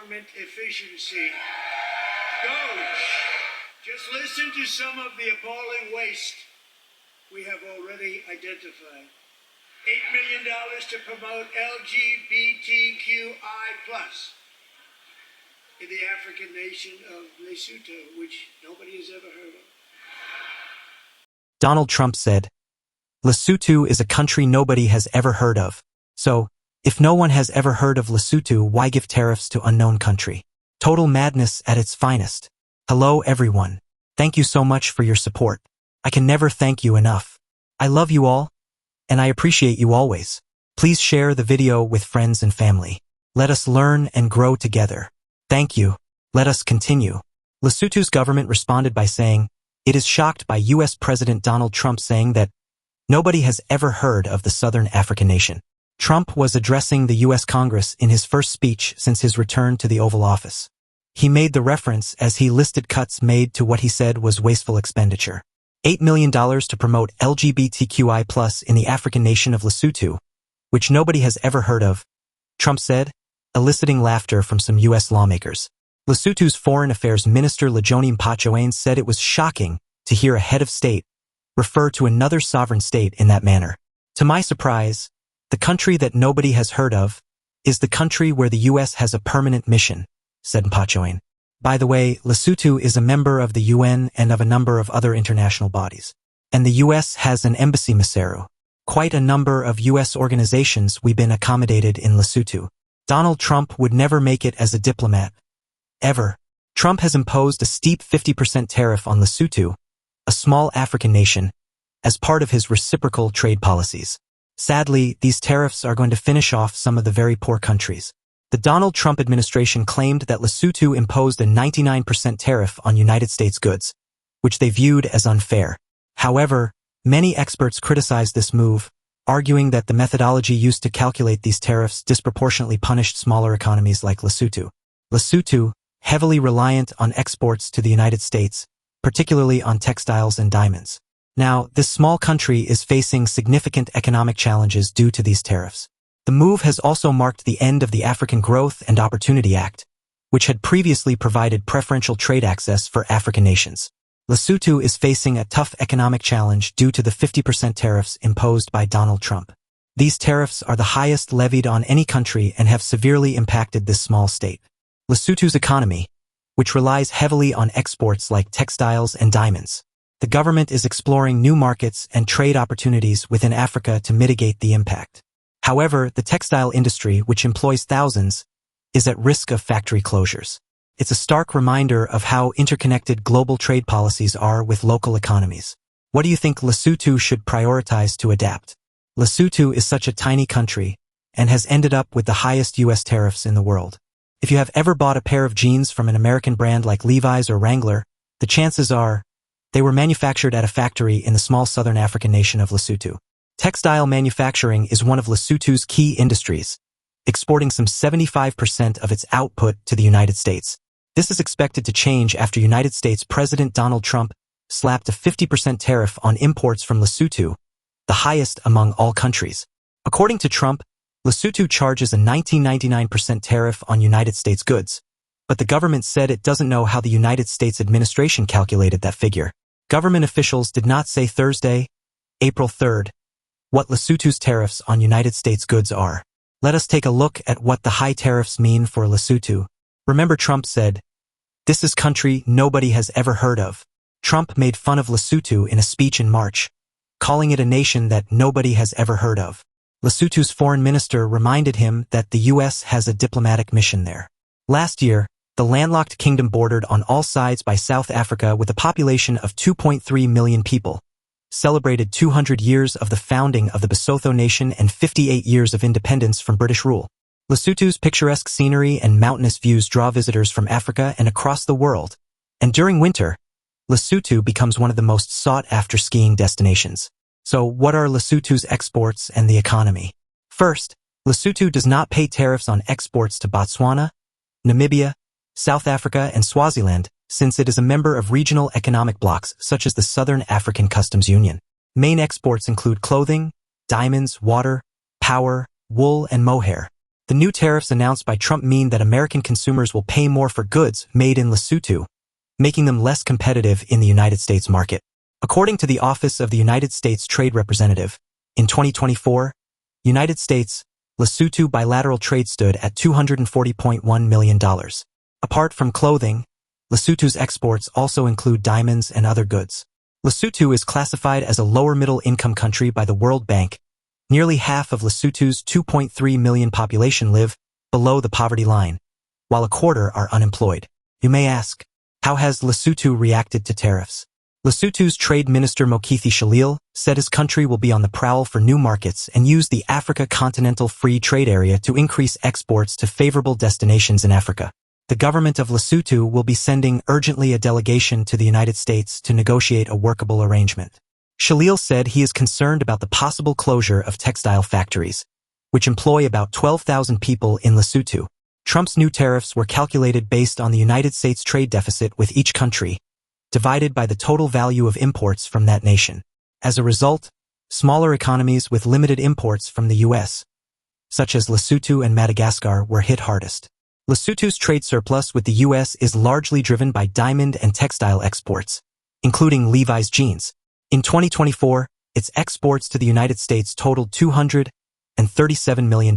government efficiency. Doge, just listen to some of the appalling waste we have already identified. $8 million to promote LGBTQI+ in the African nation of Lesotho, which nobody has ever heard of. Donald Trump said, Lesotho is a country nobody has ever heard of. So, if no one has ever heard of Lesotho, why give tariffs to unknown country? Total madness at its finest. Hello everyone. Thank you so much for your support. I can never thank you enough. I love you all, and I appreciate you always. Please share the video with friends and family. Let us learn and grow together. Thank you. Let us continue. Lesotho's government responded by saying, it is shocked by U.S. President Donald Trump saying that nobody has ever heard of the Southern African nation. Trump was addressing the U.S. Congress in his first speech since his return to the Oval Office. He made the reference as he listed cuts made to what he said was wasteful expenditure. $8 million to promote LGBTQI+ in the African nation of Lesotho, which nobody has ever heard of, Trump said, eliciting laughter from some U.S. lawmakers. Lesotho's Foreign Affairs Minister Lejoni Mpatjoane said it was shocking to hear a head of state refer to another sovereign state in that manner. To my surprise, the country that nobody has heard of is the country where the U.S. has a permanent mission, said Mpatjoane. By the way, Lesotho is a member of the UN and of a number of other international bodies. And the U.S. has an embassy Maseru. Quite a number of U.S. organizations we've been accommodated in Lesotho. Donald Trump would never make it as a diplomat. Ever. Trump has imposed a steep 50% tariff on Lesotho, a small African nation, as part of his reciprocal trade policies. Sadly, these tariffs are going to finish off some of the very poor countries. The Donald Trump administration claimed that Lesotho imposed a 99% tariff on United States goods, which they viewed as unfair. However, many experts criticized this move, arguing that the methodology used to calculate these tariffs disproportionately punished smaller economies like Lesotho. Lesotho, heavily reliant on exports to the United States, particularly on textiles and diamonds. Now, this small country is facing significant economic challenges due to these tariffs. The move has also marked the end of the African Growth and Opportunity Act, which had previously provided preferential trade access for African nations. Lesotho is facing a tough economic challenge due to the 50% tariffs imposed by Donald Trump. These tariffs are the highest levied on any country and have severely impacted this small state. Lesotho's economy, which relies heavily on exports like textiles and diamonds. The government is exploring new markets and trade opportunities within Africa to mitigate the impact. However, the textile industry, which employs thousands, is at risk of factory closures. It's a stark reminder of how interconnected global trade policies are with local economies. What do you think Lesotho should prioritize to adapt? Lesotho is such a tiny country and has ended up with the highest U.S. tariffs in the world. If you have ever bought a pair of jeans from an American brand like Levi's or Wrangler, the chances are they were manufactured at a factory in the small southern African nation of Lesotho. Textile manufacturing is one of Lesotho's key industries, exporting some 75% of its output to the United States. This is expected to change after United States President Donald Trump slapped a 50% tariff on imports from Lesotho, the highest among all countries. According to Trump, Lesotho charges a 19.99% tariff on United States goods, but the government said it doesn't know how the United States administration calculated that figure. Government officials did not say Thursday, April 3rd, what Lesotho's tariffs on United States goods are. Let us take a look at what the high tariffs mean for Lesotho. Remember, Trump said, "This is country nobody has ever heard of." Trump made fun of Lesotho in a speech in March, calling it a nation that nobody has ever heard of. Lesotho's foreign minister reminded him that the U.S. has a diplomatic mission there. Last year, the landlocked kingdom bordered on all sides by South Africa with a population of 2.3 million people, celebrated 200 years of the founding of the Lesotho nation and 58 years of independence from British rule. Lesotho's picturesque scenery and mountainous views draw visitors from Africa and across the world, and during winter, Lesotho becomes one of the most sought-after skiing destinations. So what are Lesotho's exports and the economy? First, Lesotho does not pay tariffs on exports to Botswana, Namibia, South Africa, and Swaziland, since it is a member of regional economic blocs such as the Southern African Customs Union. Main exports include clothing, diamonds, water, power, wool, and mohair. The new tariffs announced by Trump mean that American consumers will pay more for goods made in Lesotho, making them less competitive in the United States market. According to the Office of the United States Trade Representative, in 2024, United States, Lesotho bilateral trade stood at $240.1 million. Apart from clothing, Lesotho's exports also include diamonds and other goods. Lesotho is classified as a lower middle income country by the World Bank. Nearly half of Lesotho's 2.3 million population live below the poverty line, while a quarter are unemployed. You may ask, how has Lesotho reacted to tariffs? Lesotho's Trade Minister Mokithi Shalil said his country will be on the prowl for new markets and use the Africa Continental Free Trade Area to increase exports to favorable destinations in Africa. The government of Lesotho will be sending urgently a delegation to the United States to negotiate a workable arrangement. Shalil said he is concerned about the possible closure of textile factories, which employ about 12,000 people in Lesotho. Trump's new tariffs were calculated based on the United States trade deficit with each country, divided by the total value of imports from that nation. As a result, smaller economies with limited imports from the U.S., such as Lesotho and Madagascar, were hit hardest. Lesotho's trade surplus with the U.S. is largely driven by diamond and textile exports, including Levi's jeans. In 2024, its exports to the United States totaled $237 million,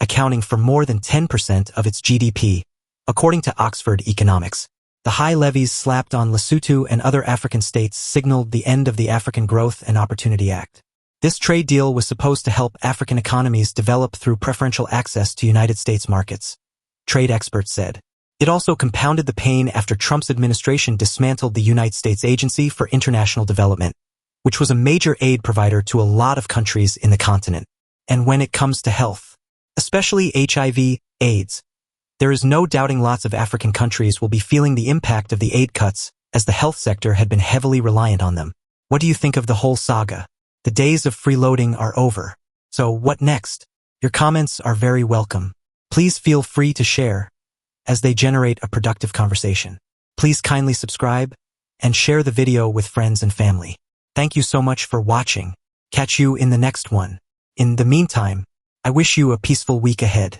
accounting for more than 10% of its GDP, according to Oxford Economics. The high levies slapped on Lesotho and other African states signaled the end of the African Growth and Opportunity Act. This trade deal was supposed to help African economies develop through preferential access to United States markets, trade experts said. It also compounded the pain after Trump's administration dismantled the United States Agency for International Development, which was a major aid provider to a lot of countries in the continent. And when it comes to health, especially HIV, AIDS, there is no doubting lots of African countries will be feeling the impact of the aid cuts, as the health sector had been heavily reliant on them. What do you think of the whole saga? The days of freeloading are over. So what next? Your comments are very welcome. Please feel free to share, as they generate a productive conversation. Please kindly subscribe and share the video with friends and family. Thank you so much for watching. Catch you in the next one. In the meantime, I wish you a peaceful week ahead.